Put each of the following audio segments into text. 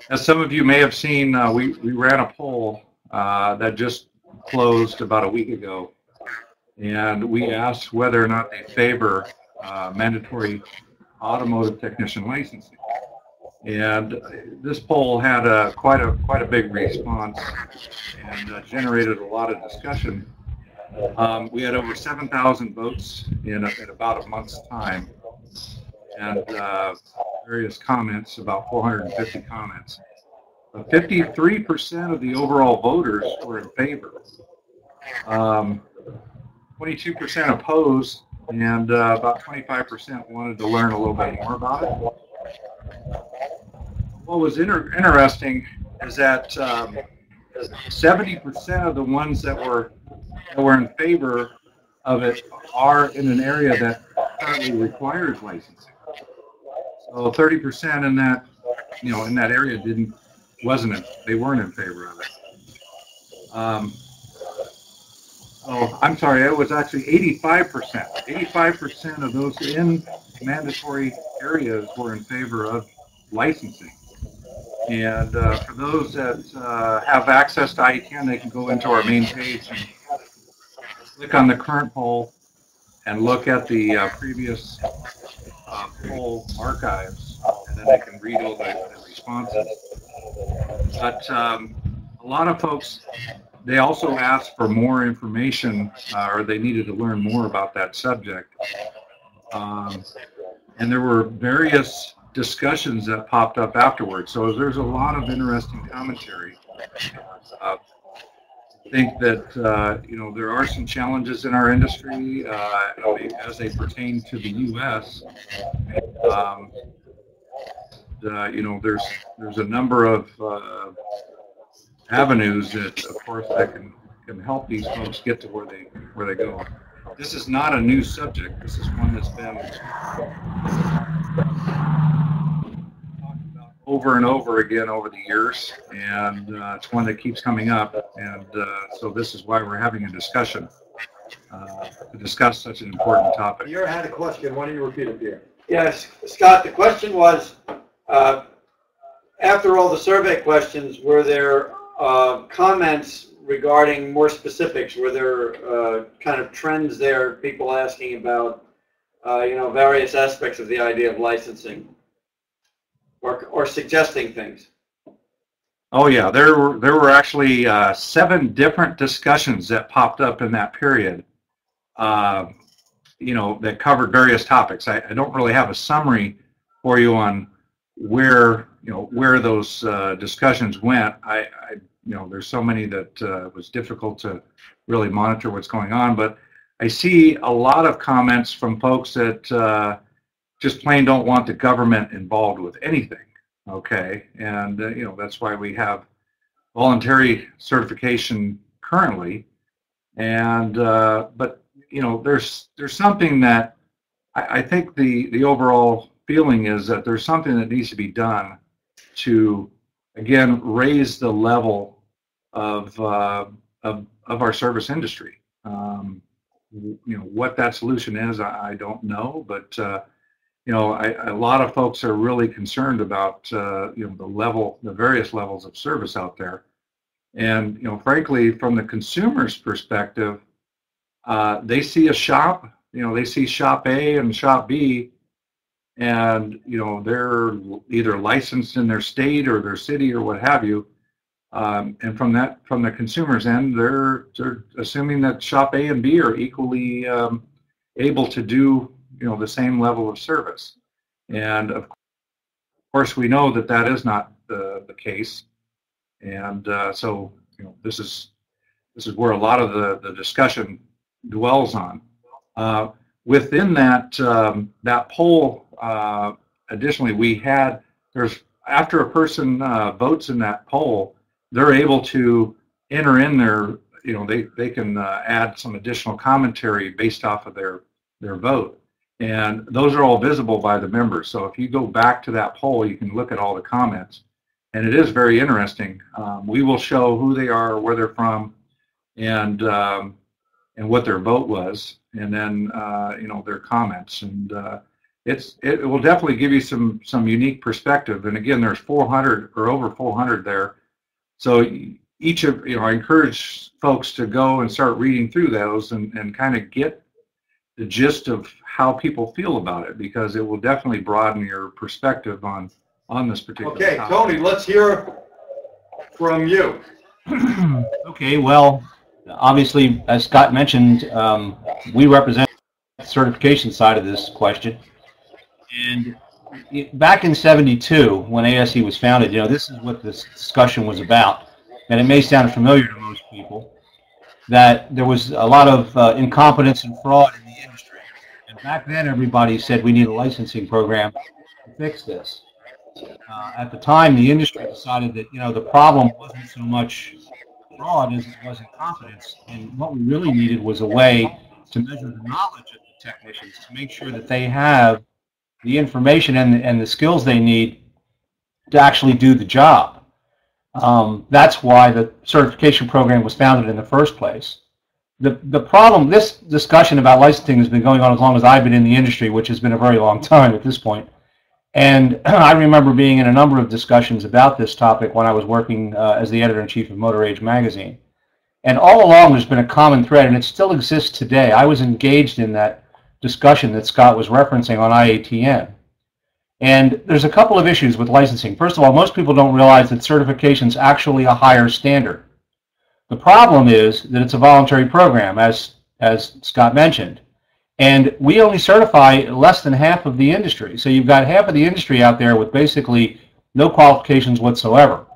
As some of you may have seen, we ran a poll that just closed about a week ago, and we asked whether or not they favor mandatory automotive technician licensing. And this poll had quite a big response and generated a lot of discussion. We had over 7,000 votes in about a month's time, and various comments, about 450 comments. 53% of the overall voters were in favor. 22% opposed, and about 25% wanted to learn a little bit more about it. What was interesting is that 70% of the ones that were in favor of it are in an area that currently requires licensing. So 30% in that, in that area they weren't in favor of it. Oh, I'm sorry, it was actually 85%. 85% of those in mandatory areas were in favor of licensing. And for those that have access to IECANN, they can go into our main page and click on the current poll and look at the previous poll archives, and then they can read all the responses. But a lot of folks, they also asked for more information, or they needed to learn more about that subject. And there were various discussions that popped up afterwards. So there's a lot of interesting commentary. I think that, there are some challenges in our industry as they pertain to the U.S. There's a number of avenues that, of course, that can help these folks get to where they go. This is not a new subject. This is one that's been talked about over and over again over the years, and it's one that keeps coming up. And so this is why we're having a discussion to discuss such an important topic. You had a question. Why don't you repeat it here? Yes, Scott. The question was, after all the survey questions, were there comments regarding more specifics? Were there kind of trends there, people asking about, various aspects of the idea of licensing, or suggesting things? Oh yeah, there were actually 7 different discussions that popped up in that period, that covered various topics. I don't really have a summary for you on where those discussions went. There's so many that it was difficult to really monitor what's going on, but I see a lot of comments from folks that just plain don't want the government involved with anything, okay? And, that's why we have voluntary certification currently. And, but, there's something that I think the overall feeling is that there's something that needs to be done to, again, raise the level of our service industry. What that solution is, I don't know, but a lot of folks are really concerned about the various levels of service out there, and frankly, from the consumer's perspective, they see a shop, they see shop A and shop B, and they're either licensed in their state or their city or what have you, and from the consumer's end, they're assuming that shop A and B are equally able to do the same level of service. And of course, we know that is not the case, and so this is where a lot of the discussion dwells on. Within that poll, additionally, after a person votes in that poll, they're able to enter in their, they can add some additional commentary based off of their vote. And those are all visible by the members. So if you go back to that poll, you can look at all the comments. And it is very interesting. We will show who they are, where they're from, and what their vote was, and then their comments. And it will definitely give you some unique perspective. And again, there's 400 or over 400 there. So each of, I encourage folks to go and start reading through those and kind of get the gist of how people feel about it, because it will definitely broaden your perspective on this particular Okay, topic. Tony, let's hear from you. Okay, well, obviously, as Scott mentioned, we represent the certification side of this question. And back in '72, when ASE was founded, this is what this discussion was about. And it may sound familiar to most people, that there was a lot of incompetence and fraud in the industry. And back then, everybody said we need a licensing program to fix this. At the time, the industry decided that, the problem wasn't so much fraud as it was incompetence. And what we really needed was a way to measure the knowledge of the technicians, to make sure that they have the information and the skills they need to actually do the job. That's why the certification program was founded in the first place. The problem, this discussion about licensing has been going on as long as I've been in the industry, which has been a very long time at this point. And I remember being in a number of discussions about this topic when I was working as the editor-in-chief of Motor Age magazine. And all along there's been a common thread, and it still exists today. I was engaged in that discussion that Scott was referencing on IATN. And there's a couple of issues with licensing. First of all, most people don't realize that certification is actually a higher standard. The problem is that it's a voluntary program, as Scott mentioned. And we only certify less than half of the industry. So you've got half of the industry out there with basically no qualifications whatsoever.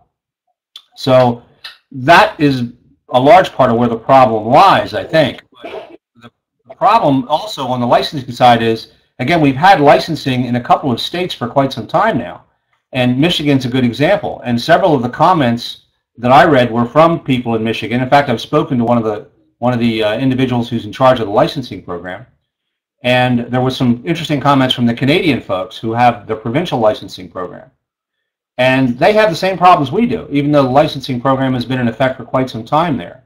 So that is a large part of where the problem lies, I think. But the problem also on the licensing side is, again, we've had licensing in a couple of states for quite some time now. And Michigan's a good example. And several of the comments that I read were from people in Michigan. In fact, I've spoken to one of the individuals who's in charge of the licensing program. And there was some interesting comments from the Canadian folks who have the provincial licensing program. And they have the same problems we do, even though the licensing program has been in effect for quite some time there.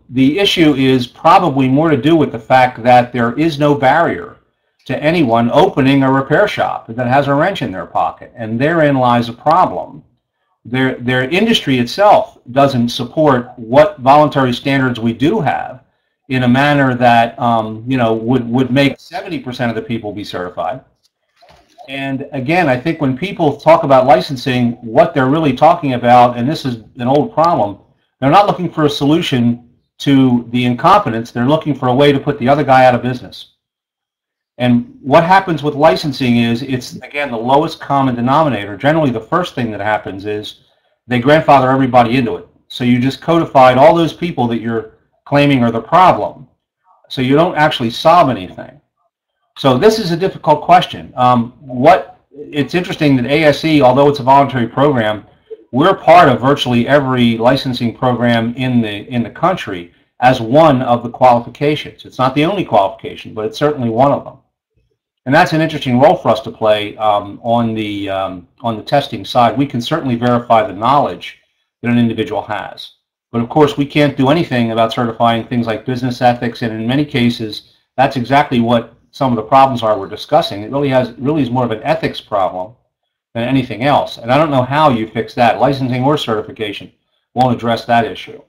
The issue is probably more to do with the fact that there is no barrier to anyone opening a repair shop that has a wrench in their pocket, and therein lies a problem. Their industry itself doesn't support what voluntary standards we do have in a manner that would make 70% of the people be certified. And again, I think when people talk about licensing, what they're really talking about, and this is an old problem, they're not looking for a solution to the incompetence. They're looking for a way to put the other guy out of business. And what happens with licensing is, it's, again, the lowest common denominator. Generally, the first thing that happens is they grandfather everybody into it. So you just codified all those people that you're claiming are the problem. So you don't actually solve anything. So this is a difficult question. It's interesting that ASE, although it's a voluntary program, we're part of virtually every licensing program in the country as one of the qualifications. It's not the only qualification, but it's certainly one of them. And that's an interesting role for us to play on the testing side. We can certainly verify the knowledge that an individual has. But of course, we can't do anything about certifying things like business ethics, and in many cases, that's exactly what some of the problems are we're discussing. It really is more of an ethics problem than anything else. And I don't know how you fix that. Licensing or certification won't address that issue.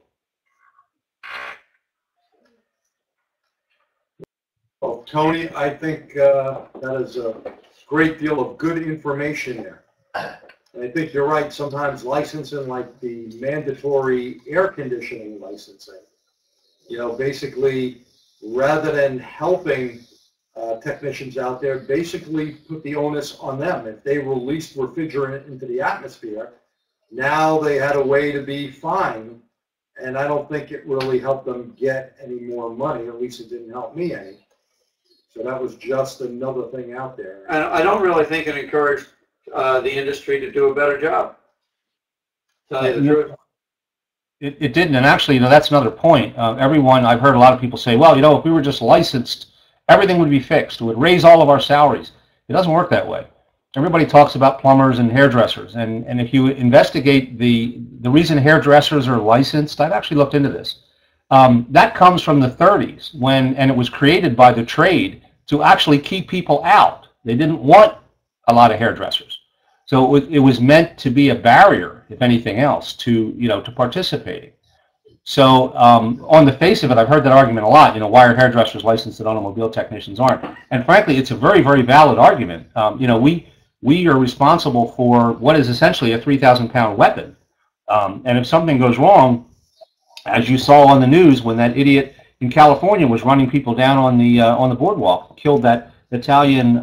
Well, Tony, I think that is a great deal of good information there. And I think you're right. Sometimes licensing, like the mandatory air conditioning licensing, basically, rather than helping technicians out there, basically put the onus on them. If they released refrigerant into the atmosphere, now they had a way to be fined, and I don't think it really helped them get any more money. At least it didn't help me any. So that was just another thing out there. And I don't really think it encouraged the industry to do a better job. Tell you the truth. It didn't, and actually, that's another point. I've heard a lot of people say, well, if we were just licensed, everything would be fixed. It would raise all of our salaries. It doesn't work that way. Everybody talks about plumbers and hairdressers, and if you investigate the reason hairdressers are licensed, I've actually looked into this. That comes from the 30s, and it was created by the trade to actually keep people out. They didn't want a lot of hairdressers. So it was meant to be a barrier, if anything else, to, to participating. So on the face of it, I've heard that argument a lot. Why are hairdressers licensed and automobile technicians aren't? And frankly, it's a very, very valid argument. We are responsible for what is essentially a 3,000-pound weapon. And if something goes wrong, as you saw on the news when that idiot in California was running people down on the boardwalk, killed that Italian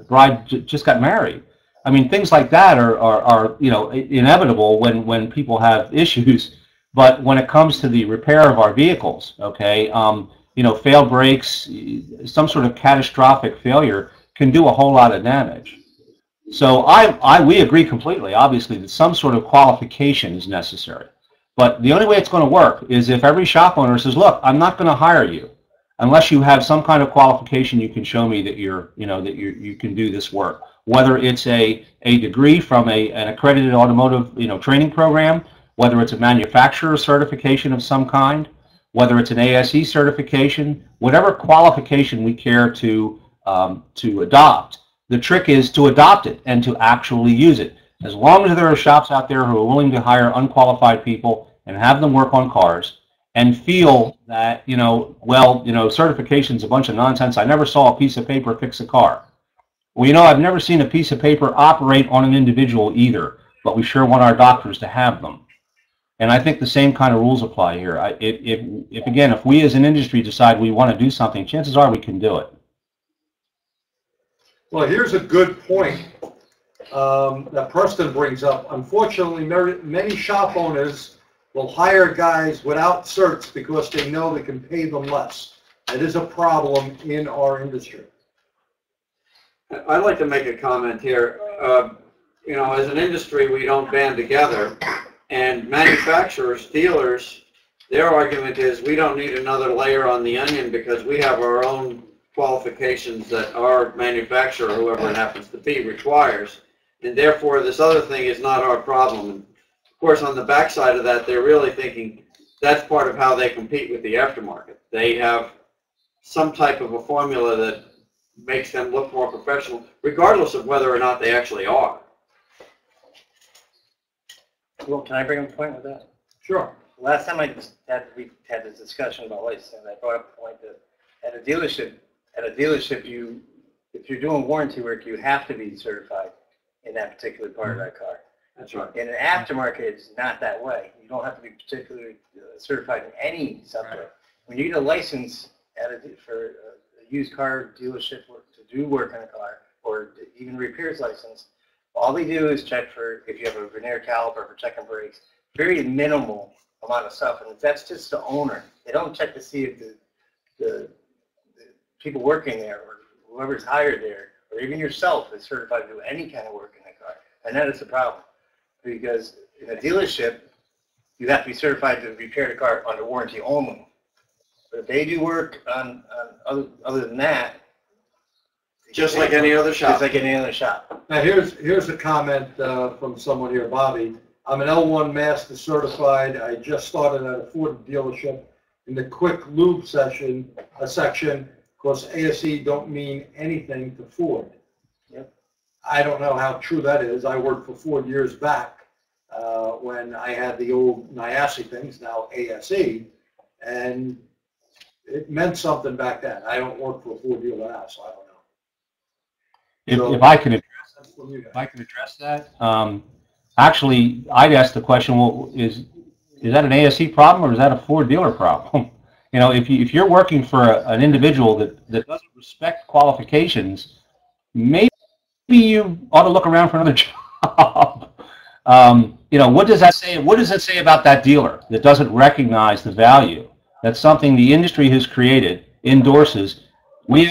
bride just got married. I mean, things like that are inevitable when people have issues. But when it comes to the repair of our vehicles, okay, failed brakes, some sort of catastrophic failure can do a whole lot of damage. So we agree completely, obviously, that some sort of qualification is necessary. But the only way it's going to work is if every shop owner says, look, I'm not going to hire you unless you have some kind of qualification you can show me that you can do this work. Whether it's a degree from an accredited automotive training program, whether it's a manufacturer certification of some kind, whether it's an ASE certification, whatever qualification we care to adopt. The trick is to adopt it and to actually use it. As long as there are shops out there who are willing to hire unqualified people and have them work on cars and feel that, certification's a bunch of nonsense. I never saw a piece of paper fix a car. Well, I've never seen a piece of paper operate on an individual either, but we sure want our doctors to have them. And I think the same kind of rules apply here. If we as an industry decide we want to do something, chances are we can do it. Well, here's a good point that Preston brings up. Unfortunately, many shop owners will hire guys without certs because they know they can pay them less. It is a problem in our industry. I'd like to make a comment here. As an industry, we don't band together, and manufacturers, dealers, their argument is we don't need another layer on the onion because we have our own qualifications that our manufacturer, whoever it happens to be, requires, and therefore this other thing is not our problem. And of course, on the backside of that, they're really thinking that's part of how they compete with the aftermarket. They have some type of a formula that makes them look more professional, regardless of whether or not they actually are. Well, can I bring up a point with that? Sure. Last time we had this discussion about licensing, I brought up a point that at a dealership, if you're doing warranty work, you have to be certified in that particular part of that car. That's right. In an aftermarket, it's not that way. You don't have to be particularly certified in any subject. Right. When you get a license for a used car dealership to do work on a car, or even repairs license, all they do is check for if you have a vernier caliper for checking brakes. Very minimal amount of stuff, and that's just the owner. They don't check to see if the people working there or whoever's hired there, or even yourself, is certified to do any kind of work in the car. And that is the problem, because in a dealership, you have to be certified to repair the car under warranty only. But if they do work on other than that, just like any other shop. Just like any other shop. Now here's a comment from someone here, Bobby. I'm an L1 Master certified. I just started at a Ford dealership in the quick lube section, because ASE don't mean anything to Ford. Yep. I don't know how true that is. I worked for Ford years back when I had the old NIASE things, now ASE, and it meant something back then. I don't work for a Ford dealer now, so I don't know. If I can address that, actually, I'd ask the question: well, is that an ASE problem or is that a Ford dealer problem? If you're working for an individual that doesn't respect qualifications, maybe you ought to look around for another job. What does that say? What does it say about that dealer that doesn't recognize the value? That's something the industry has created, endorses. We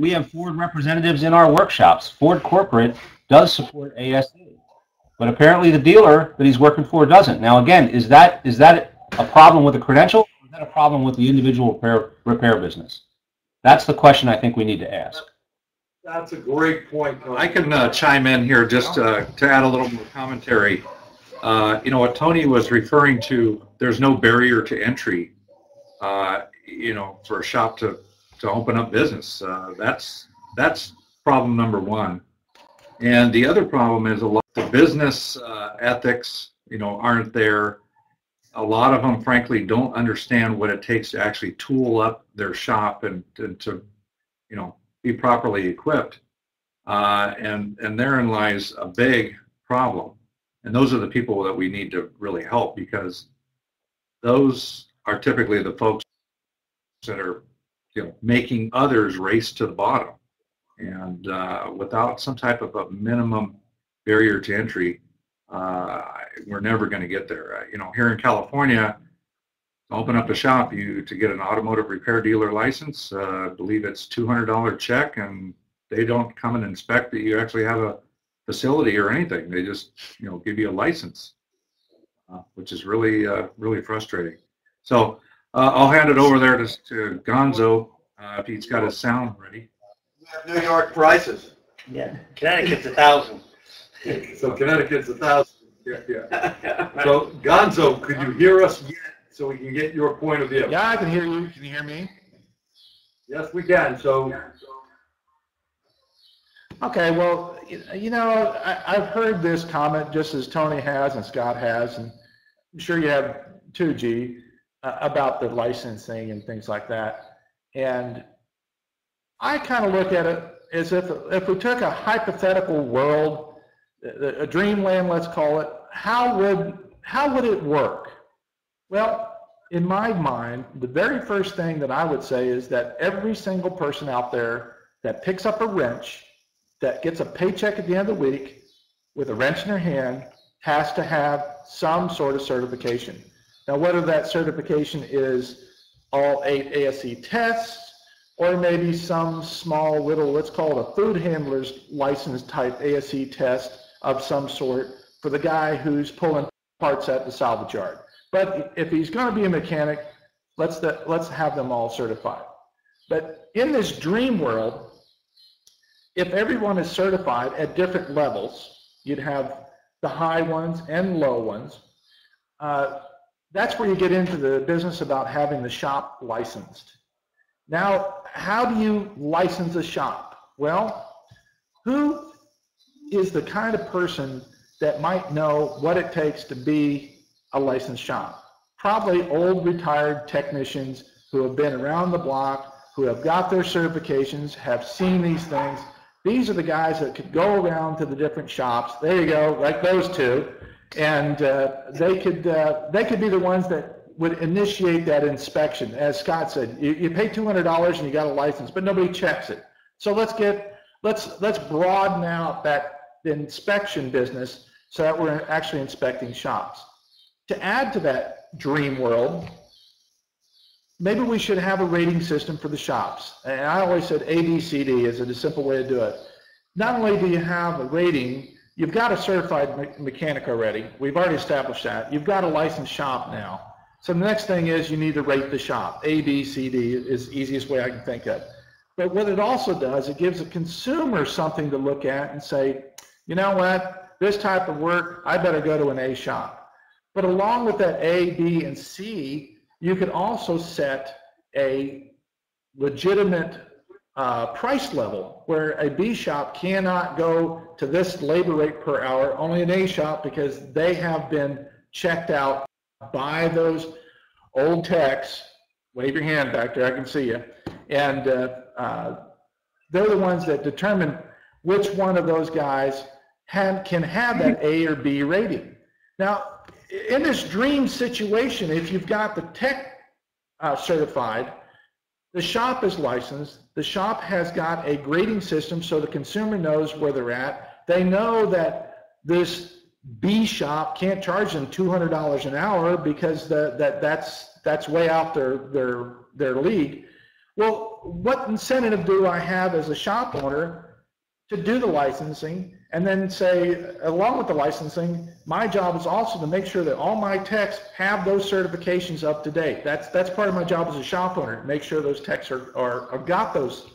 have Ford representatives in our workshops. Ford corporate does support ASE, but apparently the dealer that he's working for doesn't. Now, again, is that a problem with the credential, or is that a problem with the individual repair business? That's the question I think we need to ask. That's a great point. I can chime in here just to add a little more commentary. What Tony was referring to, there's no barrier to entry, for a shop to open up business. That's problem number one. And the other problem is a lot of business ethics, aren't there. A lot of them, frankly, don't understand what it takes to actually tool up their shop and to, be properly equipped. And therein lies a big problem. And those are the people that we need to really help, because those are typically the folks that are, making others race to the bottom. And without some type of a minimum barrier to entry, we're never going to get there. Here in California, to open up a shop, to get an automotive repair dealer license, I believe it's $200 check, and they don't come and inspect that you actually have a facility or anything. They just, give you a license, which is really, really frustrating. So I'll hand it over there to Gonzo if he's got his sound ready. We have New York prices. Yeah, Connecticut's 1,000. So Connecticut's 1,000. Yeah. So Gonzo, could you hear us yet, so we can get your point of view? Yeah, I can hear you. Can you hear me? Yes, we can. So. Okay, well, I've heard this comment just as Tony has and Scott has, and I'm sure you have too, G, about the licensing and things like that. And I kind of look at it as if we took a hypothetical world, a dreamland, let's call it, how would it work? Well, in my mind, the very first thing that I would say is that every single person out there that picks up a wrench, that gets a paycheck at the end of the week with a wrench in their hand, has to have some sort of certification. Now, whether that certification is all 8 ASE tests, or maybe some small little, let's call it a food handler's license type ASE test of some sort for the guy who's pulling parts at the salvage yard. But if he's going to be a mechanic, let's have them all certified. But in this dream world, if everyone is certified at different levels, you'd have the high ones and low ones. That's where you get into the business about having the shop licensed. Now, how do you license a shop? Well, who is the kind of person that might know what it takes to be a licensed shop? Probably old retired technicians who have been around the block, who have got their certifications, have seen these things. These are the guys that could go around to the different shops. There you go, like those two, and they could be the ones that would initiate that inspection. As Scott said, you pay $200 and you got a license, but nobody checks it. So let's broaden out that inspection business so that we're actually inspecting shops. To add to that dream world, maybe we should have a rating system for the shops. And I always said ABCD is a simple way to do it. Not only do you have a rating, you've got a certified mechanic already. We've already established that. You've got a licensed shop now. So the next thing is you need to rate the shop. ABCD is the easiest way I can think of. But what it also does, it gives a consumer something to look at and say, you know what, this type of work, I better go to an A shop. But along with that A, B, and C, you could also set a legitimate price level where a B shop cannot go to this labor rate per hour, only an A shop, because they have been checked out by those old techs. Wave your hand back there, I can see you. And they're the ones that determine which one of those guys can have that A or B rating. Now, in this dream situation, if you've got the tech certified, the shop is licensed, the shop has got a grading system so the consumer knows where they're at. They know that this B shop can't charge them $200 an hour because that's way out their league. Well, what incentive do I have as a shop owner to do the licensing, and then say, along with the licensing, my job is also to make sure that all my techs have those certifications up to date. That's part of my job as a shop owner, to make sure those techs have got those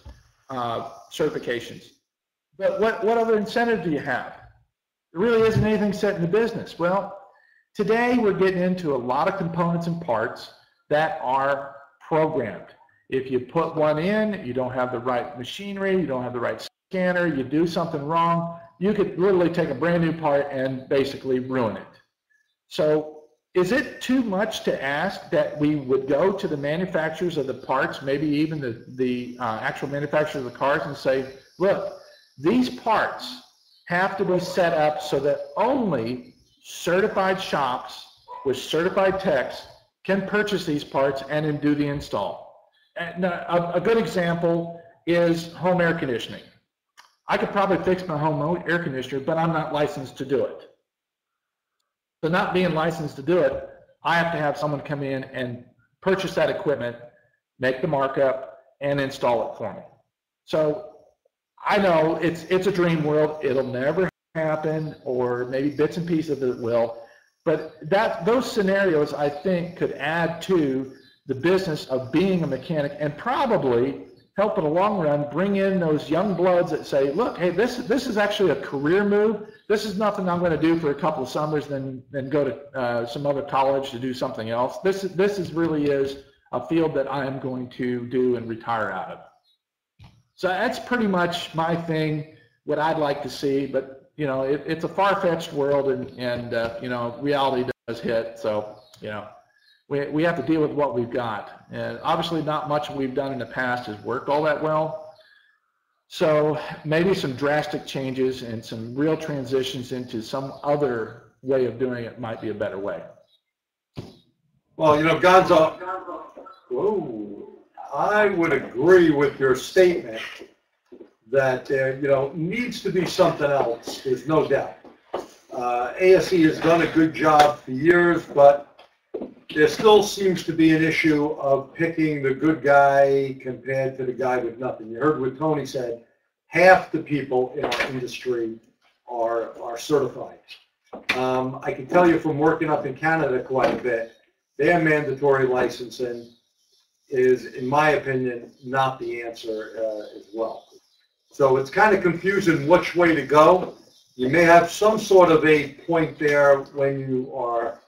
certifications. But what other incentive do you have? There really isn't anything set in the business. Well, today we're getting into a lot of components and parts that are programmed. If you put one in, you don't have the right machinery, you don't have the right scanner, you do something wrong, you could literally take a brand new part and basically ruin it. So is it too much to ask that we would go to the manufacturers of the parts, maybe even the actual manufacturers of the cars, and say, look, these parts have to be set up so that only certified shops with certified techs can purchase these parts and then do the install. And a good example is home air conditioning. I could probably fix my home air conditioner, but I'm not licensed to do it. So not being licensed to do it, I have to have someone come in and purchase that equipment, make the markup, and install it for me. So I know it's a dream world. It'll never happen, or maybe bits and pieces of it will. But those scenarios, I think, could add to the business of being a mechanic, and probably help in the long run bring in those young bloods that say, look, hey, this is actually a career move. This is nothing I'm going to do for a couple of summers, then go to some other college to do something else. This really is a field that I am going to do and retire out of. So that's pretty much my thing, what I'd like to see. But you know, it's a far-fetched world, and you know, reality does hit. So you know, we have to deal with what we've got, and obviously not much we've done in the past has worked all that well. So maybe some drastic changes and some real transitions into some other way of doing it might be a better way. Well, you know, Gonzo, whoa, I would agree with your statement that there, you know, needs to be something else. There's no doubt. ASE has done a good job for years, but there still seems to be an issue of picking the good guy compared to the guy with nothing. You heard what Tony said. Half the people in our industry are certified. I can tell you from working up in Canada quite a bit, their mandatory licensing is, in my opinion, not the answer as well. So it's kind of confusing which way to go. You may have some sort of a point there when you are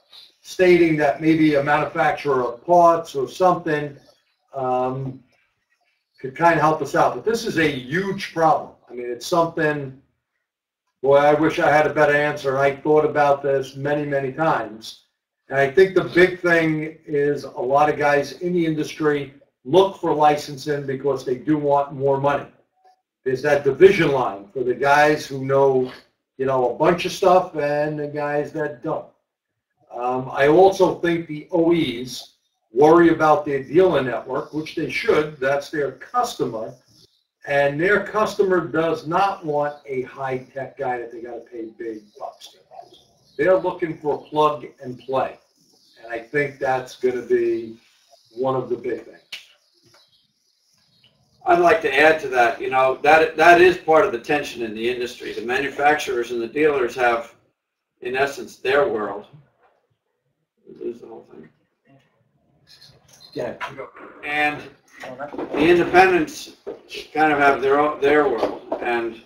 stating that maybe a manufacturer of parts or something could kind of help us out. But this is a huge problem. I mean, it's something, boy, I wish I had a better answer. I thought about this many, many times. And I think the big thing is a lot of guys in the industry look for licensing because they do want more money. There's that division line for the guys who know, you know, a bunch of stuff and the guys that don't. I also think the OEs worry about their dealer network, which they should. That's their customer. And their customer does not want a high-tech guy that they got to pay big bucks to. They're looking for plug and play. And I think that's going to be one of the big things. I'd like to add to that, you know, that is part of the tension in the industry. The manufacturers and the dealers have, in essence, their world. Lose the whole thing. Yeah. And the independents kind of have their world. And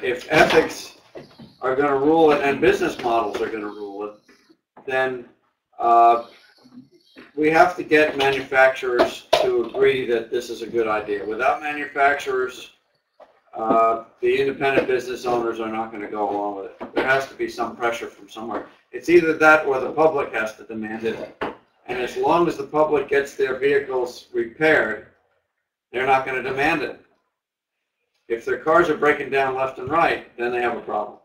if ethics are going to rule it and business models are going to rule it, then we have to get manufacturers to agree that this is a good idea. Without manufacturers, the independent business owners are not going to go along with it. There has to be some pressure from somewhere. It's either that or the public has to demand it. And as long as the public gets their vehicles repaired, they're not going to demand it. If their cars are breaking down left and right, then they have a problem.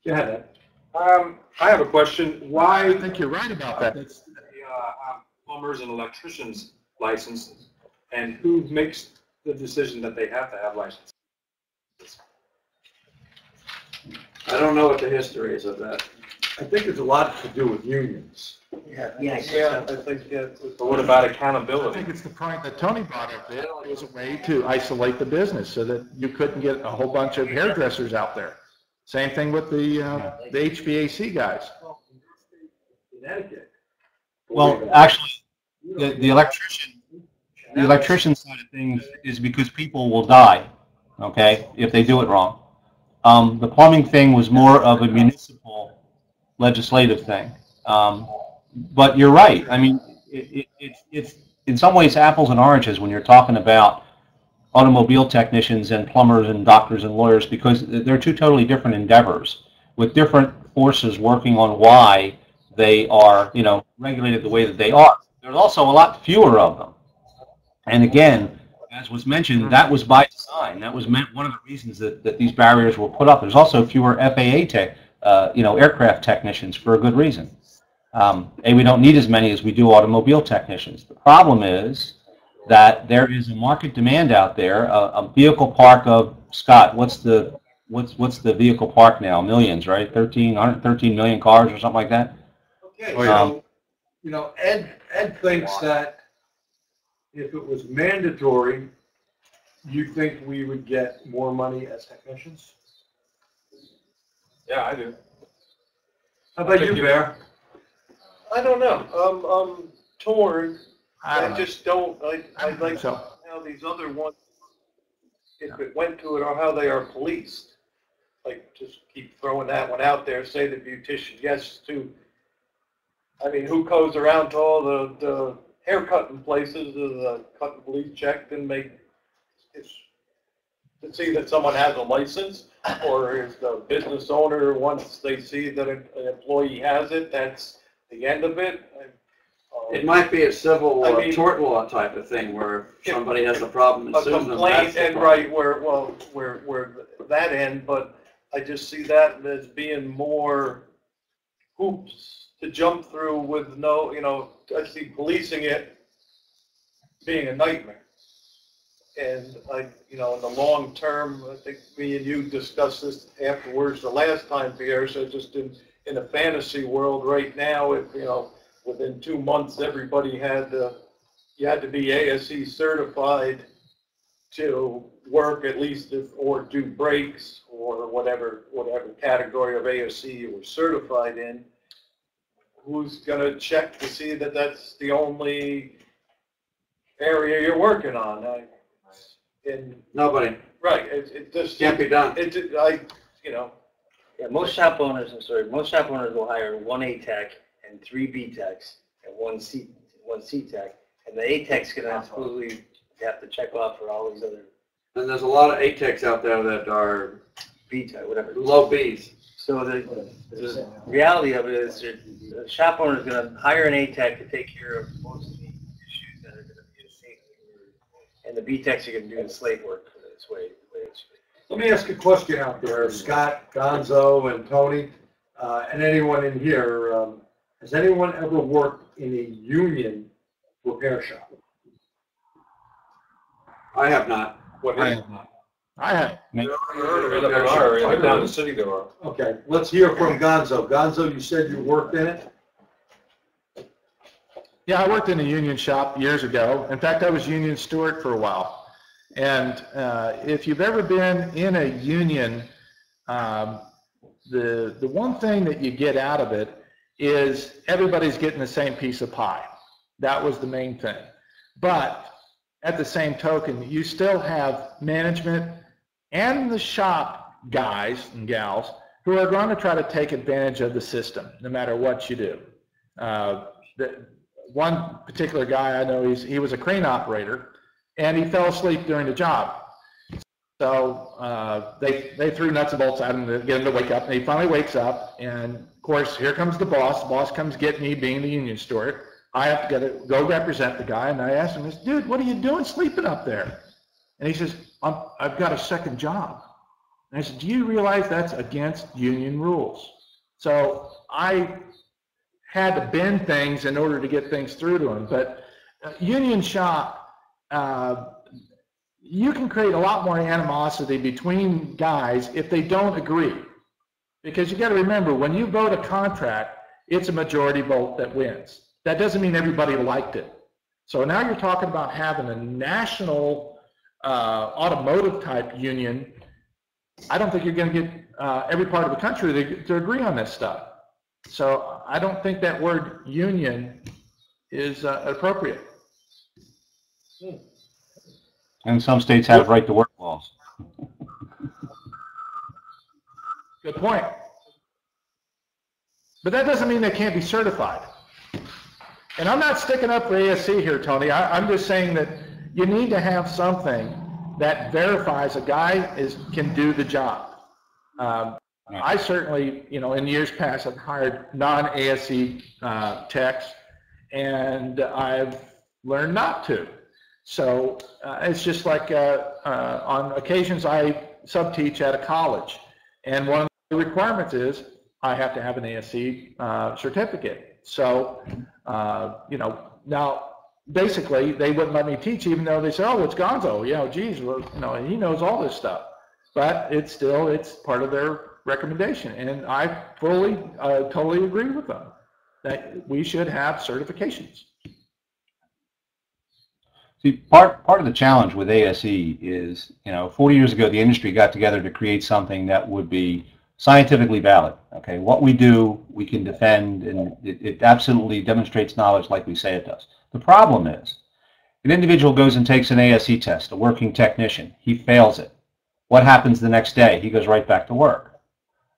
Go ahead. I have a question. Why I think you're right about that. the plumbers and electricians licenses, and who makes the decision that they have to have licenses? I don't know what the history is of that. I think it's a lot to do with unions. Yeah. I think. But what about I accountability? think it's the point that Tony brought up. It was a way to isolate the business so that you couldn't get a whole bunch of hairdressers out there. Same thing with the HVAC guys. Connecticut. Well, actually, the electrician side of things is because people will die, okay, if they do it wrong. The plumbing thing was more of a municipal legislative thing. But you're right. I mean, it's in some ways apples and oranges when you're talking about automobile technicians and plumbers and doctors and lawyers, because they're two totally different endeavors with different forces working on why they are, you know, regulated the way that they are. There's also a lot fewer of them. And again, as was mentioned, that was by design. That was meant one of the reasons that these barriers were put up. There's also fewer FAA aircraft technicians for a good reason. We don't need as many as we do automobile technicians. The problem is that there is a market demand out there, a vehicle park of, Scott, what's the vehicle park now? Millions, right? 113 million cars or something like that? Okay, so, you know, Ed thinks that if it was mandatory, you think we would get more money as technicians? Yeah, I do. How about you, Bear? I don't know. I'm torn. I just don't. I'd like so. to know how these other ones, if it went to it, or how they are policed. Like, just keep throwing that one out there. Say the beautician, yes to. I mean, who goes around to all the haircutting places, the cut and bleach checked and make to see that someone has a license, or is the business owner, once they see that an employee has it, that's the end of it? It might be a civil I mean, tort law type of thing where if somebody has a problem and a sues them. complaint, that's the and problem. right where that end, but I just see that as being more hoops to jump through with no, you know, I see policing it being a nightmare. And you know, in the long term, I think me and you discussed this afterwards the last time, Pierre, so just in a fantasy world right now, if, you know, within 2 months, everybody you had to be ASE certified to work at least or do brakes or whatever category of ASE you were certified in. Who's going to check to see that that's the only area you're working on? Nobody. Right. It just Can't be done. You know. Yeah, most shop owners will hire one A tech and 3 B techs and one C tech, and the A tech's going to absolutely have to check off for all these other. And there's a lot of ATECs out there that are B tech, whatever. low Bs. So the reality of it is the shop owner is going to hire an A tech to take care of most of the issues that are going to be a safety, and the B techs are going to do the slave work for this way. Let me ask a question out there, Scott, Gonzo, and Tony, and anyone in here. Has anyone ever worked in a union repair shop? I have not. What I is have not. I have. there are, right down in the city there are. Okay, let's hear from Gonzo. Gonzo, you said you worked in it? Yeah, I worked in a union shop years ago. In fact, I was union steward for a while. And if you've ever been in a union, the one thing that you get out of it is everybody's getting the same piece of pie. That was the main thing. But at the same token, you still have management and the shop guys and gals who are going to try to take advantage of the system, no matter what you do. One particular guy I know, he was a crane operator, and he fell asleep during the job. So they threw nuts and bolts at him to get him to wake up, and he finally wakes up, and of course, here comes the boss. The boss comes get me, being the union steward. I have to go represent the guy, and I asked him, dude, what are you doing sleeping up there? And he says, I've got a second job. And I said, do you realize that's against union rules? So I had to bend things in order to get things through to him. But union shop, you can create a lot more animosity between guys if they don't agree. Because you got to remember, when you vote a contract, it's a majority vote that wins. That doesn't mean everybody liked it. So now you're talking about having a national automotive type union. I don't think you're going to get every part of the country to agree on this stuff. So I don't think that word union is appropriate. And some states have right to work laws. Good point. But that doesn't mean they can't be certified. And I'm not sticking up for ASC here, Tony. I'm just saying that you need to have something that verifies a guy can do the job. I certainly, in years past, have hired non-ASE techs, and I've learned not to. So it's just like on occasions I sub-teach at a college, and one of the requirements is I have to have an ASE certificate. So, now basically they wouldn't let me teach, even though they say, oh, it's Gonzo, geez, well, he knows all this stuff. But it's part of their recommendation, and I totally agree with them that we should have certifications. See, part of the challenge with ASE is, 40 years ago, the industry got together to create something that would be scientifically valid. Okay, what we do, we can defend, and it absolutely demonstrates knowledge like we say it does. The problem is, an individual goes and takes an ASE test, a working technician. He fails it. What happens the next day? He goes right back to work.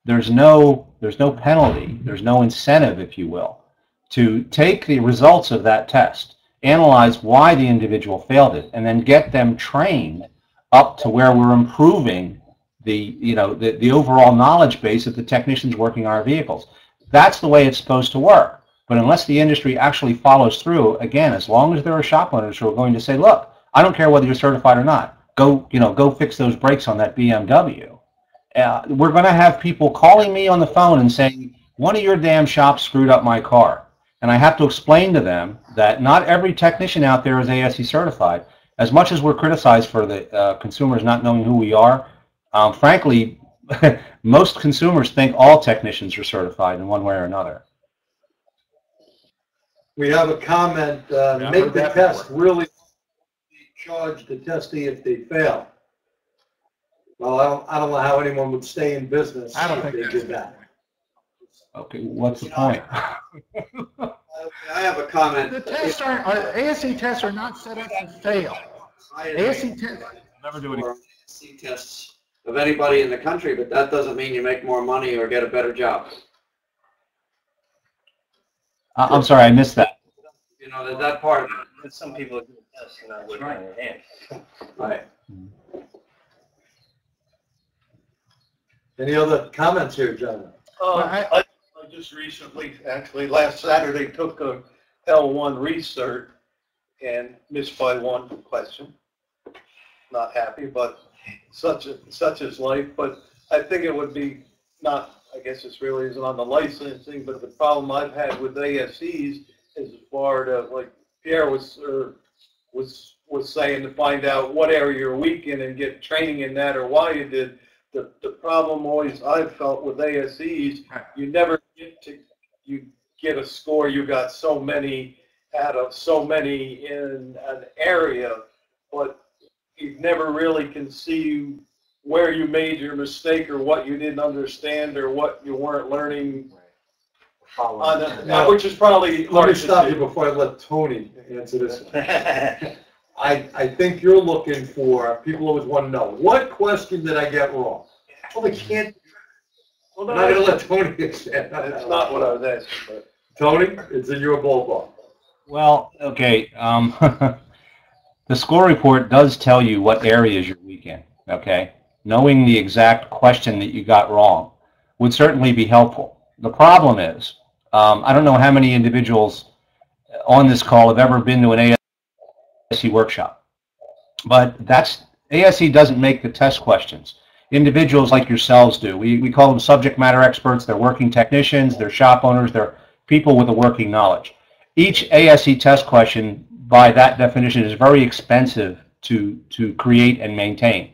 There's no penalty, there's no incentive, if you will, to take the results of that test, analyze why the individual failed it, and then get them trained up to where we're improving the overall knowledge base of the technicians working our vehicles. That's the way it's supposed to work. But unless the industry actually follows through, again, as long as there are shop owners who are going to say, look, I don't care whether you're certified or not, go fix those brakes on that BMW. We're going to have people calling me on the phone and saying, one of your damn shops screwed up my car. And I have to explain to them that not every technician out there is ASE certified. As much as we're criticized for the consumers not knowing who we are, frankly, most consumers think all technicians are certified in one way or another. We have a comment, make the test really charge the testee if they fail. Well, I don't know how anyone would stay in business if they did that. Okay, what's the point? I have a comment. The tests ASE tests are not set up to fail. ASE tests never do anything. ASE tests of anybody in the country, but that doesn't mean you make more money or get a better job. I'm sorry, I missed that. That part of it. Some people do tests and not working on your hand. Right. Any other comments here, John? I just recently, actually last Saturday, took a L1 recert and missed by one question. Not happy, but such is life. But I think it would be not, I guess this really isn't on the licensing, but the problem I've had with ASEs is as far to, like Pierre was saying, to find out what area you're weak in and get training in that or why you did. The problem always I've felt with ASEs, you never get a score. You got so many out of so many in an area, but you never really can see where you made your mistake or what you didn't understand or what you weren't learning. Which is probably. Let me stop you before I let Tony answer this one. I think you're looking for, people always want to know, what question did I get wrong? Well, they can't. Well, I'm not going to let Tony expand. That's not what I was asking. But. Tony, it's in your ballpark. Well, okay. The score report does tell you what areas you're weak in, okay? Knowing the exact question that you got wrong would certainly be helpful. The problem is, I don't know how many individuals on this call have ever been to an ASE workshop, but ASE doesn't make the test questions. Individuals like yourselves do. We call them subject matter experts. They're working technicians, they're shop owners, they're people with a working knowledge. Each ASE test question, by that definition, is very expensive to create and maintain.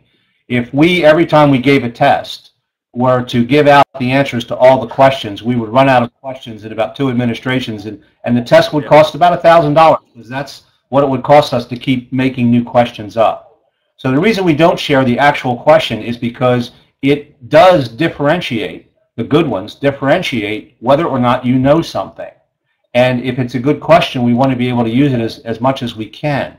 If we, every time we gave a test, were to give out the answers to all the questions, we would run out of questions in about 2 administrations, and the test would cost about $1,000, because that's what it would cost us to keep making new questions up. So the reason we don't share the actual question is because it does differentiate, the good ones differentiate whether or not you know something. And if it's a good question, we want to be able to use it as much as we can.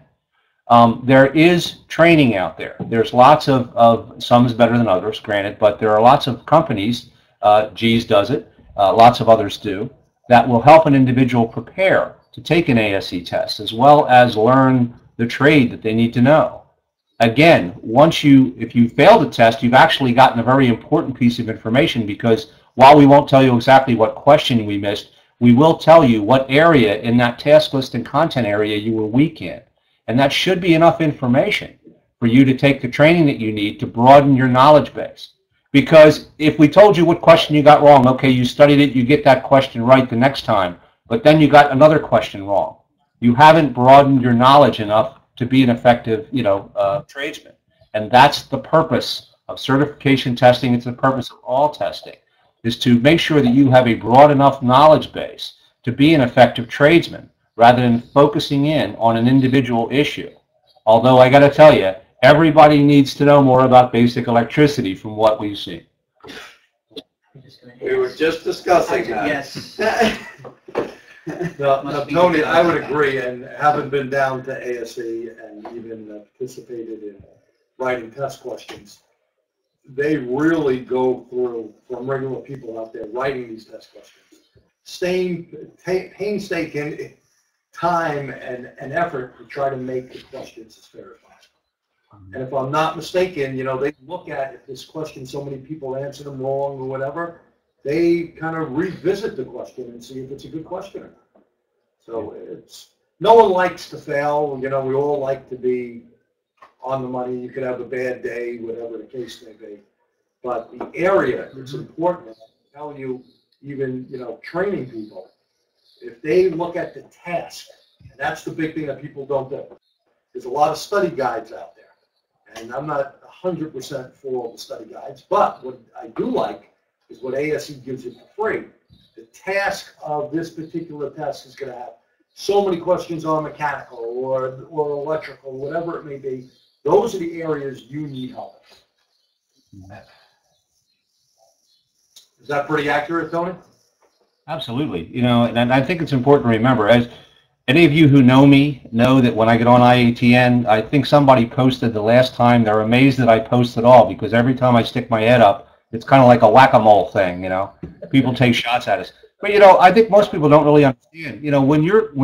There is training out there. There's lots of some is better than others, granted, but there are lots of companies, G's does it, lots of others do, that will help an individual prepare to take an ASE test, as well as learn the trade that they need to know. again, if you fail the test, you've actually gotten a very important piece of information, because while we won't tell you exactly what question we missed, we will tell you what area in that task list and content area you were weak in. And that should be enough information for you to take the training that you need to broaden your knowledge base. Because if we told you what question you got wrong, okay, you studied it, you get that question right the next time, but then you got another question wrong. You haven't broadened your knowledge enough to be an effective, tradesman. And that's the purpose of certification testing. It's the purpose of all testing, is to make sure that you have a broad enough knowledge base to be an effective tradesman, rather than focusing in on an individual issue. Although I got to tell you, everybody needs to know more about basic electricity from what we've seen. We were just discussing that. Yes. Now, Tony, I would agree, and having been down to ASE and even participated in writing test questions, they really go through, from regular people out there writing these test questions, painstaking time and effort to try to make the questions as fair as possible. And if I'm not mistaken, they look at if this question, so many people answer them wrong or whatever, they kind of revisit the question and see if it's a good question or not. So no one likes to fail. We all like to be on the money. You could have a bad day, whatever the case may be. But the area is important. I'm telling you, even, training people, if they look at the task, and that's the big thing that people don't do. There's a lot of study guides out there. And I'm not 100% for all the study guides, but what I do like is what ASE gives you for free. The task of this particular test is going to have so many questions on mechanical or electrical, whatever it may be. Those are the areas you need help in. Is that pretty accurate, Tony? Absolutely. And I think it's important to remember, as any of you who know me know, that when I get on IATN, I think somebody posted the last time, they're amazed that I post at all, because every time I stick my head up, it's kind of like a whack-a-mole thing, People take shots at us. But, I think most people don't really understand. When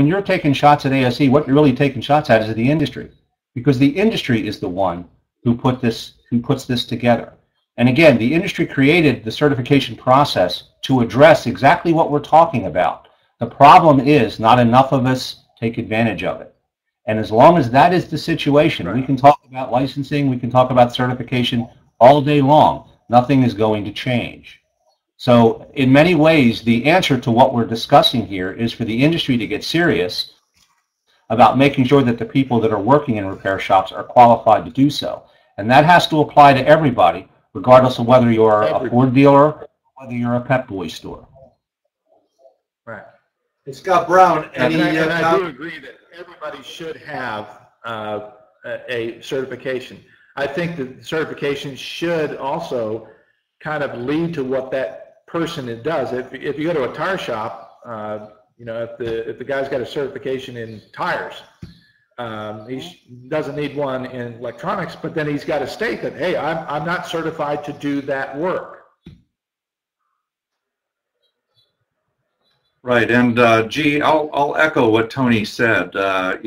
you're taking shots at ASE, what you're really taking shots at is the industry, because the industry is the one who puts this together. And again, the industry created the certification process to address exactly what we're talking about. The problem is not enough of us take advantage of it. And as long as that is the situation, right, we can talk about licensing, we can talk about certification all day long. Nothing is going to change. So in many ways, the answer to what we're discussing here is for the industry to get serious about making sure that the people that are working in repair shops are qualified to do so. And that has to apply to everybody, regardless of whether you're a Ford dealer or whether you're a Pep Boys store. Right. Hey, Scott Brown, I do agree that everybody should have a certification. I think that certification should also kind of lead to what that person does. If you go to a tire shop, if the guy's got a certification in tires, he doesn't need one in electronics, but then he's got to state that, hey, I'm not certified to do that work. Right, and I'll echo what Tony said. I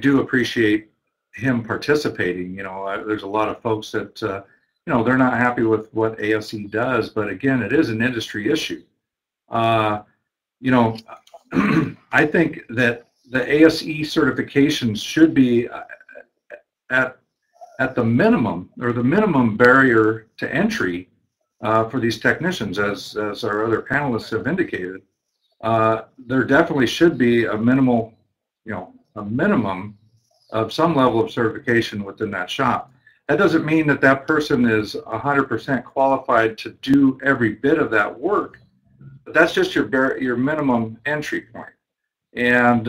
do appreciate him participating. There's a lot of folks that they're not happy with what ASE does, but again, it is an industry issue. I think that the ASE certifications should be at the minimum, or the minimum barrier to entry for these technicians, as our other panelists have indicated. There definitely should be a minimum of some level of certification within that shop. That doesn't mean that that person is 100% qualified to do every bit of that work, but that's just your minimum entry point. And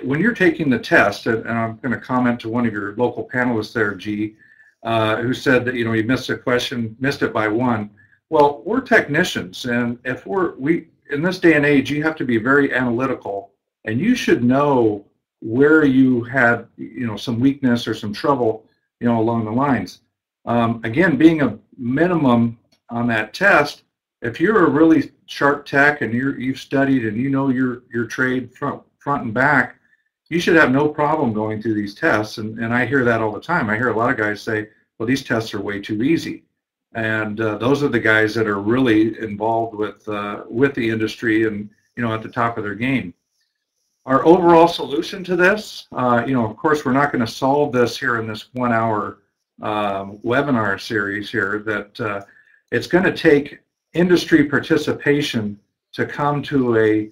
when you're taking the test, and I'm going to comment to one of your local panelists there, G, who said that he missed a question, missed it by one. Well, we're technicians, and if we in this day and age, you have to be very analytical, and you should know where you had some weakness or some trouble along the lines. Again, being a minimum on that test, if you're a really sharp tech and you've studied and your trade front and back, you should have no problem going through these tests. And I hear that all the time. I hear a lot of guys say, well, these tests are way too easy. And those are the guys that are really involved with the industry and, at the top of their game. Our overall solution to this, of course, we're not going to solve this here in this 1 hour webinar series here, that it's going to take industry participation to come to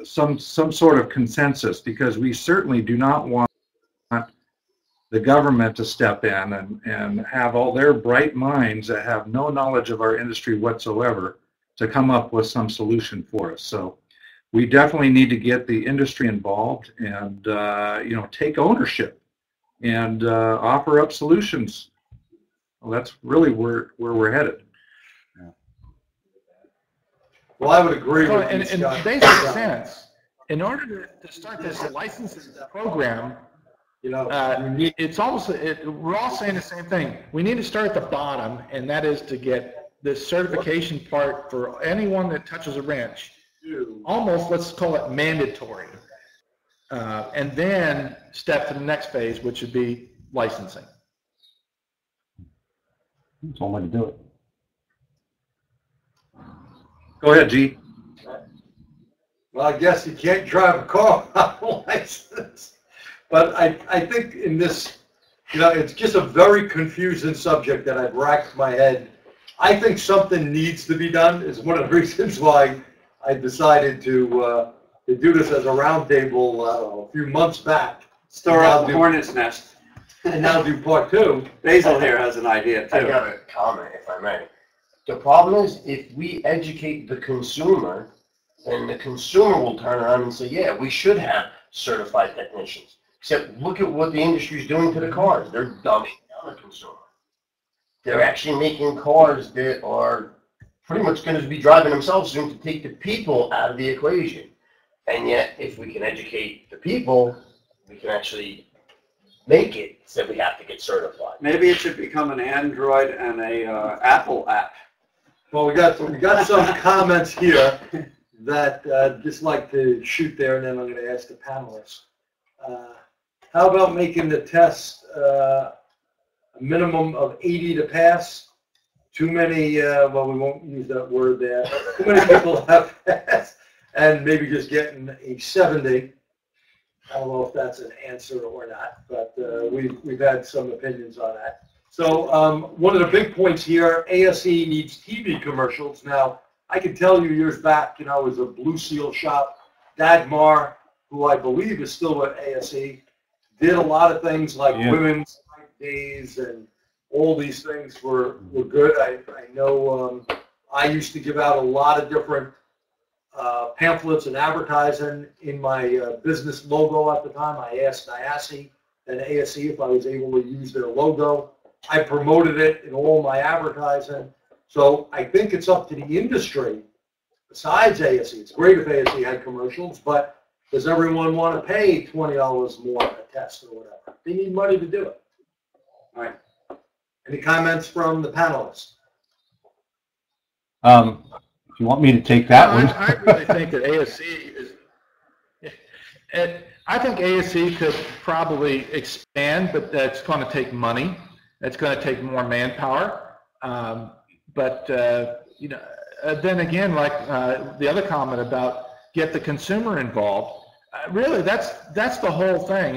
some sort of consensus, because we certainly do not want the government to step in and have all their bright minds that have no knowledge of our industry whatsoever to come up with some solution for us. So we definitely need to get the industry involved and take ownership and offer up solutions. Well, that's really where we're headed. Well, I would agree with you, in Scott. basic sense, in order to start this licensing program, it's almost, we're all saying the same thing. We need to start at the bottom, and that is to get the certification part for anyone that touches a wrench, almost, let's call it mandatory. And then step to the next phase, which would be licensing. That's one way to do it. Go ahead, G. Well, I guess you can't drive a car without a license. But I think in this, it's just a very confusing subject that I've racked my head. I think something needs to be done. Is one of the reasons why I decided to do this as a roundtable a few months back. Store out the hornet's nest. And now do part 2. Basil here has an idea too. I got a comment, if I may. The problem is, if we educate the consumer, then the consumer will turn around and say, yeah, we should have certified technicians. Except look at what the industry is doing to the cars. They're dumbing down the consumer. They're actually making cars that are pretty much going to be driving themselves soon to take the people out of the equation. And yet, if we can educate the people, we can actually make it so we have to get certified. Maybe it should become an Android and a Apple app. Well, we got some comments here that just like to shoot there, and then I'm going to ask the panelists. How about making the test a minimum of 80 to pass? Too many, well, we won't use that word there. Too many people have passed, and maybe just getting a 70. I don't know if that's an answer or not, but we've had some opinions on that. So one of the big points here, ASE needs TV commercials. Now, I can tell you years back, it was a Blue Seal shop. Dagmar, who I believe is still at ASE, did a lot of things like women's days, and all these things were good. I know I used to give out a lot of different pamphlets and advertising in my business logo at the time. I asked IASE and ASE if I was able to use their logo. I promoted it in all my advertising. So I think it's up to the industry, besides ASE. It's great if ASE had commercials, but does everyone want to pay $20 more a test or whatever? They need money to do it. All right. Any comments from the panelists? If you want me to take that one. I really think that ASE is, I think ASE could probably expand, but that's going to take money. It's going to take more manpower. Then again, like the other comment about get the consumer involved, really that's the whole thing.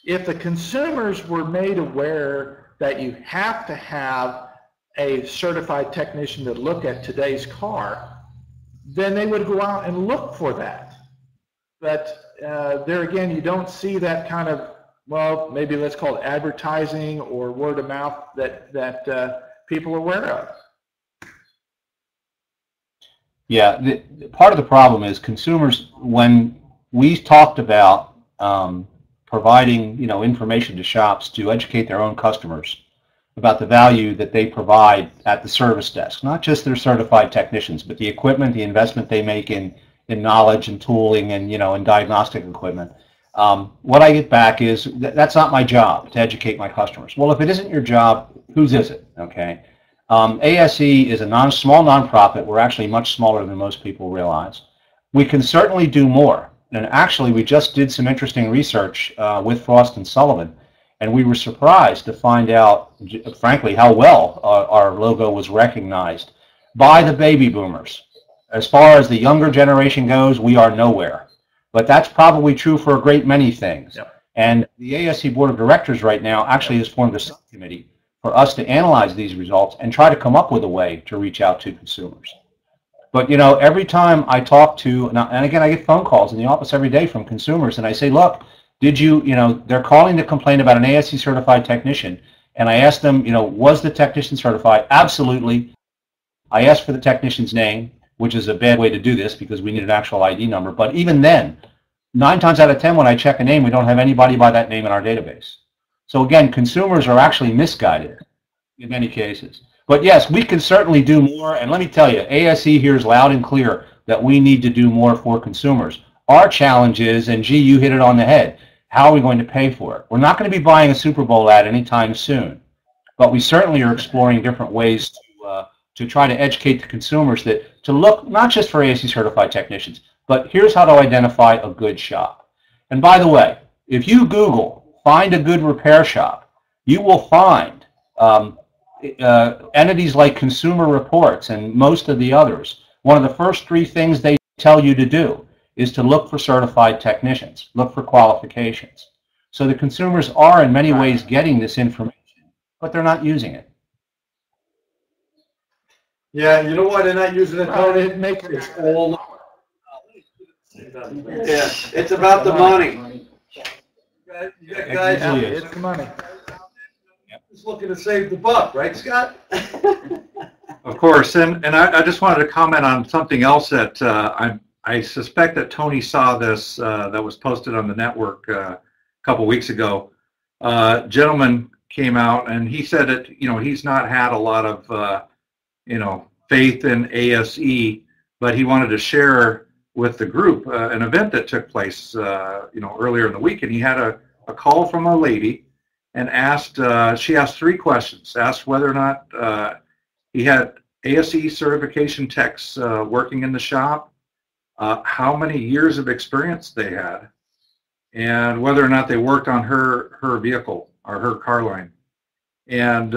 If the consumers were made aware that you have to have a certified technician to look at today's car, then they would go out and look for that. But there again, you don't see that kind of, well, maybe let's call it advertising or word of mouth that people are aware of. Yeah, part of the problem is consumers, when we talked about providing, information to shops to educate their own customers about the value that they provide at the service desk, not just their certified technicians, but the equipment, the investment they make in knowledge and tooling and, and diagnostic equipment. What I get back is that's not my job to educate my customers. Well, if it isn't your job, whose is it? Okay. ASE is a small nonprofit. We're actually much smaller than most people realize. We can certainly do more. And actually, we just did some interesting research with Frost and Sullivan, and we were surprised to find out, frankly, how well our logo was recognized by the baby boomers. As far as the younger generation goes, we are nowhere. But that's probably true for a great many things. Yep. And the ASE Board of Directors right now actually has formed a subcommittee for us to analyze these results and try to come up with a way to reach out to consumers. But, you know, every time I talk to, and again, I get phone calls in the office every day from consumers, and I say, look, did you, they're calling to complain about an ASE certified technician, and I ask them, was the technician certified? Absolutely. I asked for the technician's name, which is a bad way to do this because we need an actual ID number, but even then, 9 times out of 10 when I check a name, we don't have anybody by that name in our database. So again, consumers are actually misguided in many cases. But yes, we can certainly do more, and let me tell you, ASE hears loud and clear that we need to do more for consumers. Our challenge is, and gee, you hit it on the head, how are we going to pay for it? We're not going to be buying a Super Bowl ad anytime soon, but we certainly are exploring different ways to try to educate the consumers to look not just for ASE certified technicians, but here's how to identify a good shop. And by the way, if you Google, find a good repair shop, you will find entities like Consumer Reports and most of the others. One of the first 3 things they tell you to do is to look for certified technicians, look for qualifications. So the consumers are in many ways getting this information, but they're not using it. Yeah, you know why they're not using it, Tony? It's all. Yeah, it's about the money. You got guys, It's the money. just looking to save the buck, right, Scott? Of course, and I just wanted to comment on something else that I suspect that Tony saw this that was posted on the network a couple weeks ago. Gentleman came out and he said that he's not had a lot of faith in ASE, but he wanted to share with the group an event that took place earlier in the week, and he had a call from a lady and she asked 3 questions. Asked whether or not he had ASE certification techs working in the shop, how many years of experience they had, and whether or not they worked on her vehicle or her car line. And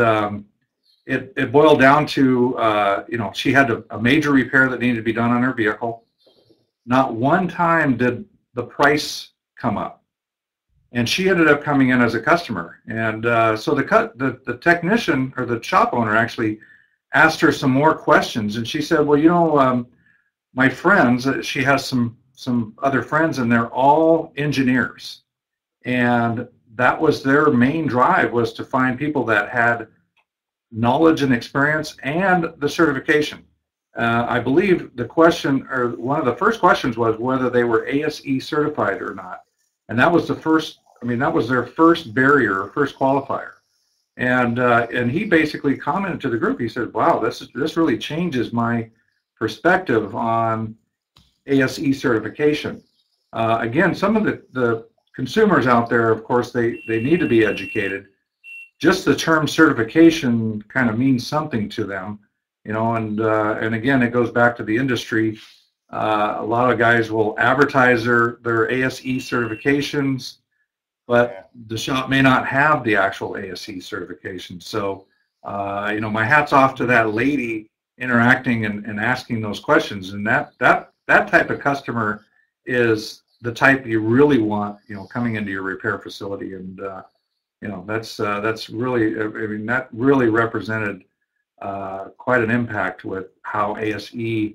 it boiled down to, she had a major repair that needed to be done on her vehicle. Not one time did the price come up. And she ended up coming in as a customer. And so the technician or the shop owner actually asked her some more questions. And she said, well, my friends, she has some other friends, and they're all engineers. And that was their main drive, was to find people that had knowledge and experience and the certification. I believe the question, or one of the first questions, was whether they were ASE certified or not. And that was that was their first barrier, first qualifier. And he basically commented to the group. He said, wow, this really changes my perspective on ASE certification. Again, some of the consumers out there, of course, they need to be educated. Just the term certification kind of means something to them, and again, it goes back to the industry. A lot of guys will advertise their ASE certifications, but the shop may not have the actual ASE certification. So, my hat's off to that lady interacting and asking those questions. And that type of customer is the type you really want, coming into your repair facility. And that's really, that really represented quite an impact with how ASE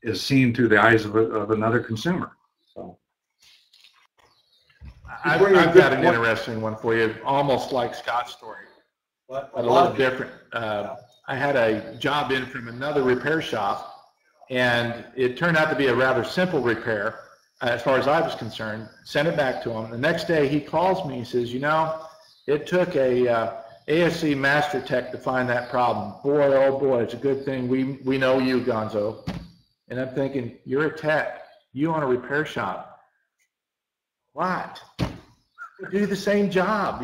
is seen through the eyes of another consumer. So I've got an interesting one for you, almost like Scott's story, but a little different. I had a job in from another repair shop, and it turned out to be a rather simple repair as far as I was concerned. Sent it back to him. The next day he calls me. He says, it took a ASE master tech to find that problem. Boy, oh boy, it's a good thing we know you, Gonzo. And I'm thinking, you're a tech. You own a repair shop. What? You do the same job.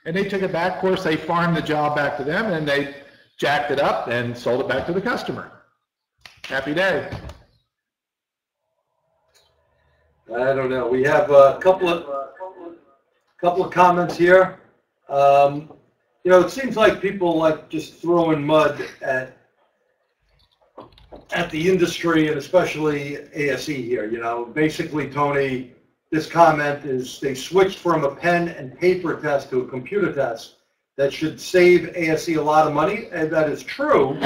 And they took it back. Of course, they farmed the job back to them, and they jacked it up and sold it back to the customer. Happy day. I don't know. We have a couple of comments here. You know, it seems like people like just throwing mud at the industry and especially ASE here. You know, basically, Tony, this comment is they switched from a pen and paper test to a computer test that should save ASE a lot of money, and that is true.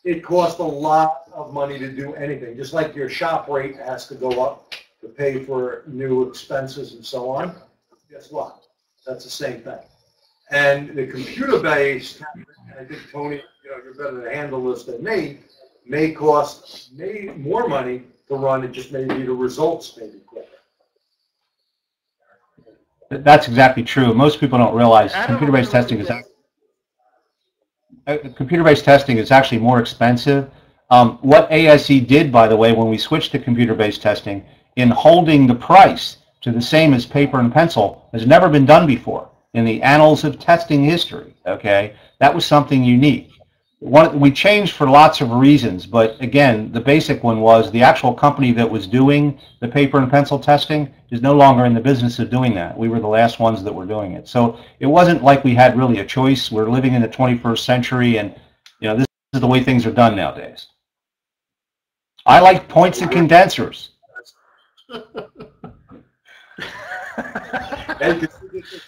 It costs a lot of money to do anything, just like your shop rate has to go up to pay for new expenses and so on. Guess what? That's the same thing. And the computer-based, I think, Tony, you know, you're better to handle this than me, may cost more money to run. It just may be the results maybe quicker. That's exactly true. Most people don't realize computer-based testing is actually more expensive. What ASE did, by the way, when we switched to computer-based testing, in holding the price to the same as paper and pencil, has never been done before in the annals of testing history. Okay, that was something unique. We changed for lots of reasons, but again, the basic one was the actual company that was doing the paper and pencil testing is no longer in the business of doing that. We were the last ones that were doing it. So it wasn't like we had really a choice. We're living in the 21st century, and you know, this is the way things are done nowadays. I like points and condensers.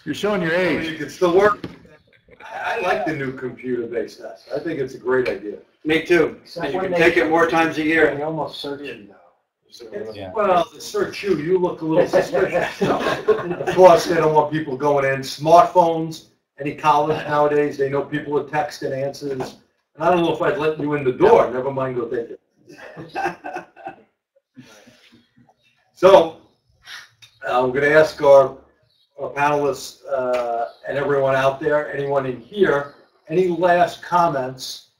You're showing your age. You can still work. I like the new computer-based test. I think it's a great idea. Me too. And you can take it more times a year. You almost search it now. Yeah. Well, to search you look a little suspicious. Of course, they don't want people going in. Smartphones, any college nowadays, they know people are texting answers. And I don't know if I'd let you in the door. Never mind go take it. So, I'm going to ask our panelists and everyone out there, anyone in here, any last comments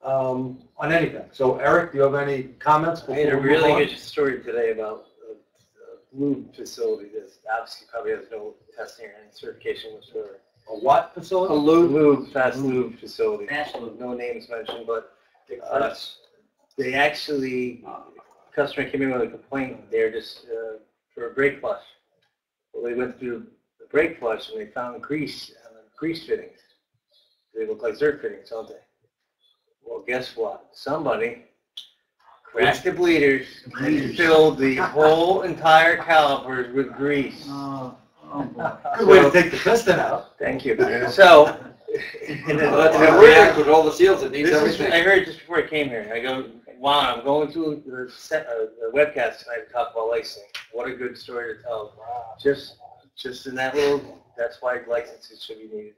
on anything? So, Eric, do you have any comments? I had a really good story today about a lube facility that obviously probably has no testing or any certification whatsoever. A what facility? A lube, fast lube facility. No names mentioned, but they actually, customer came in with a complaint. They're just for a brake flush. Well, they went through the brake flush and they found grease on the grease fittings. They look like dirt fittings, don't they? Well, guess what? Somebody cracked the bleeders, filled the whole entire calipers with grease. Good way to take the piston out. Thank you. So, And then that's weird with all the seals. It needs everything. I heard just before I came here. I go, wow, I'm going to the webcast tonight to talk about licensing. What a good story to tell. Just in that little, that's why licenses should be needed.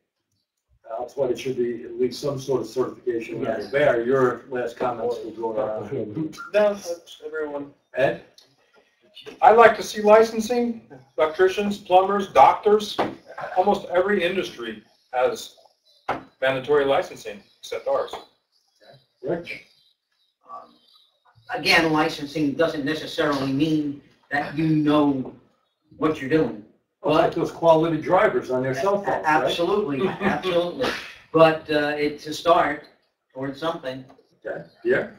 That's why it should be at least some sort of certification. Yes. Bear, your last comments will go around. No, that's everyone. Ed? I like to see licensing, electricians, plumbers, doctors. Almost every industry has mandatory licensing except ours. Rich? Again, licensing doesn't necessarily mean that you know what you're doing. Well, like those quality drivers on their cell phones, absolutely, right? Absolutely. But it's a start towards something. Okay. Yeah.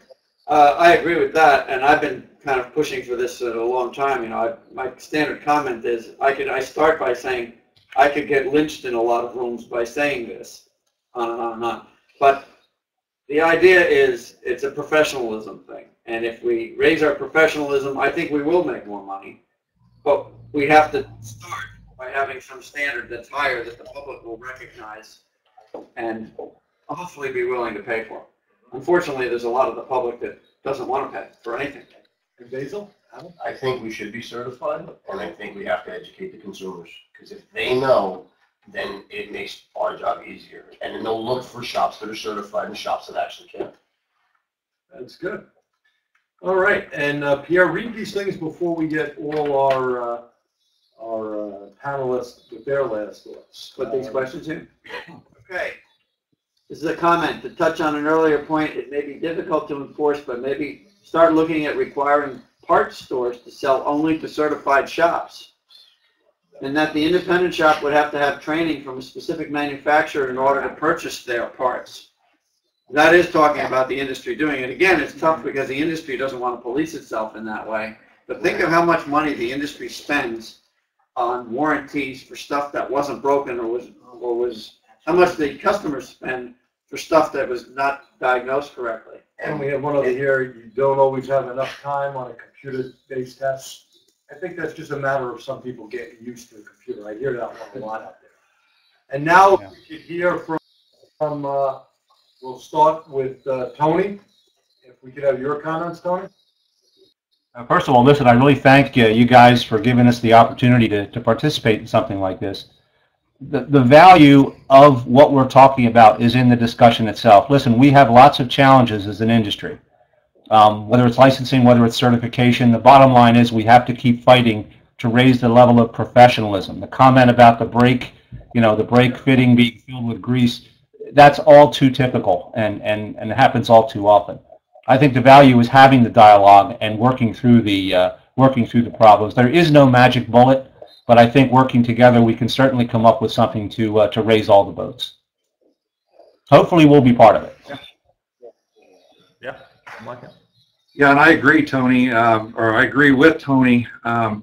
I agree with that, and I've been kind of pushing for this a long time. You know, my standard comment is I start by saying I could get lynched in a lot of rooms by saying this, on and on and on. But the idea is it's a professionalism thing, and if we raise our professionalism, I think we will make more money. But we have to start by having some standard that's higher that the public will recognize and hopefully be willing to pay for. Unfortunately, there's a lot of the public that doesn't want to pay for anything. And Basil? I think we should be certified, and I think we have to educate the consumers. Because if they know, then it makes our job easier. And then they'll look for shops that are certified and shops that actually can. That's good. All right, and Pierre, read these things before we get all our panelists with their last thoughts. Put these questions in. Okay. This is a comment to touch on an earlier point. It may be difficult to enforce, but maybe start looking at requiring parts stores to sell only to certified shops. And that the independent shop would have to have training from a specific manufacturer in order to purchase their parts. That is talking about the industry doing it. Again, it's tough because the industry doesn't want to police itself in that way. But think of how much money the industry spends on warranties for stuff that wasn't broken or was how much the customers spend for stuff that was not diagnosed correctly. And we have one over here, you don't always have enough time on a computer-based test. I think that's just a matter of some people getting used to the computer. I hear that one a lot out there. And now we could hear from we'll start with Tony. If we could have your comments, Tony. First of all, listen, I really thank you guys for giving us the opportunity to participate in something like this. The value of what we're talking about is in the discussion itself. Listen, we have lots of challenges as an industry, whether it's licensing, whether it's certification. The bottom line is we have to keep fighting to raise the level of professionalism. The comment about the brake, the brake fitting being filled with grease, that's all too typical and it happens all too often. I think the value is having the dialogue and working through the problems. There is no magic bullet, but I think working together we can certainly come up with something to raise all the boats. Hopefully, we'll be part of it. Yeah, I like it. Yeah, and I agree, Tony, or I agree with Tony.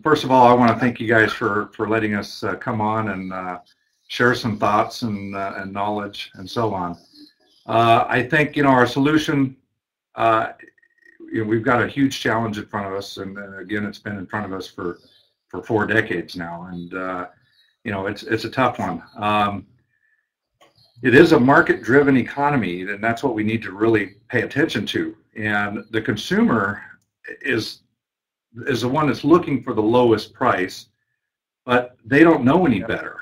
First of all, I want to thank you guys for letting us come on and share some thoughts and knowledge and so on. I think our solution. We've got a huge challenge in front of us, and again, it's been in front of us for 4 decades now, and it's a tough one. It is a market-driven economy, and that's what we need to really pay attention to. And the consumer is the one that's looking for the lowest price, but they don't know any better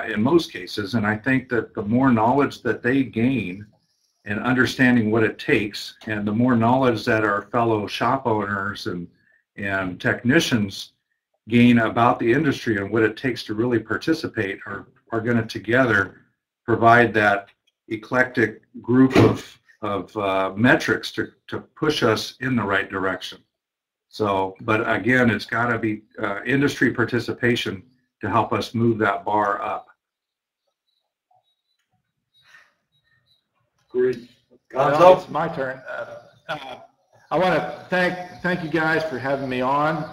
in most cases. And I think that the more knowledge that they gain and understanding what it takes, and the more knowledge that our fellow shop owners and technicians gain about the industry and what it takes to really participate are going to together provide that eclectic group of metrics to push us in the right direction. So, but again, it's got to be industry participation to help us move that bar up. Great. Well, it's my turn. I want to thank you guys for having me on.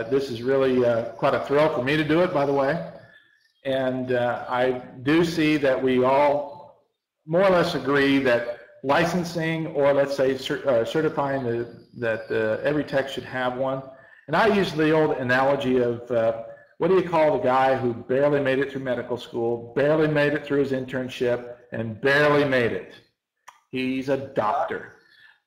This is really quite a thrill for me to do it, by the way. And I do see that we all more or less agree that licensing, or let's say certifying that every tech should have one. And I use the old analogy of what do you call the guy who barely made it through medical school, barely made it through his internship, and barely made it? He's a doctor.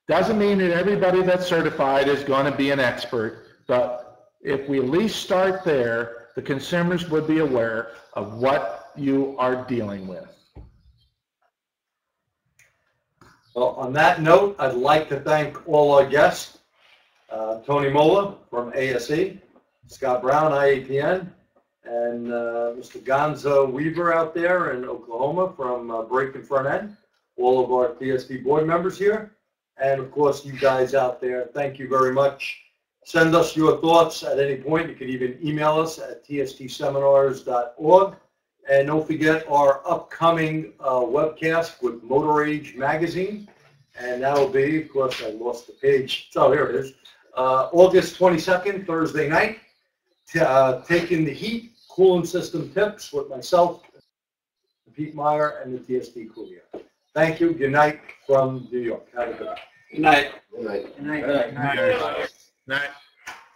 Doesn't mean that everybody that's certified is going to be an expert, but if we at least start there, the consumers would be aware of what you are dealing with. Well, on that note, I'd like to thank all our guests, Tony Mola from ASE, Scott Brown, IAPN, and Mr. Gonzo Weaver out there in Oklahoma from Brake and Front End, all of our TST board members here, and of course you guys out there. Thank you very much. Send us your thoughts at any point. You can even email us at tstseminars.org. And don't forget our upcoming webcast with Motor Age Magazine. And that will be, of course, I lost the page. So here it is. August 22nd, Thursday night. Taking the heat, cooling system tips with myself, Pete Meyer, and the TST crew here. Thank you. Good night from New York. Have a good night. Good night. Good night. Good night. Night.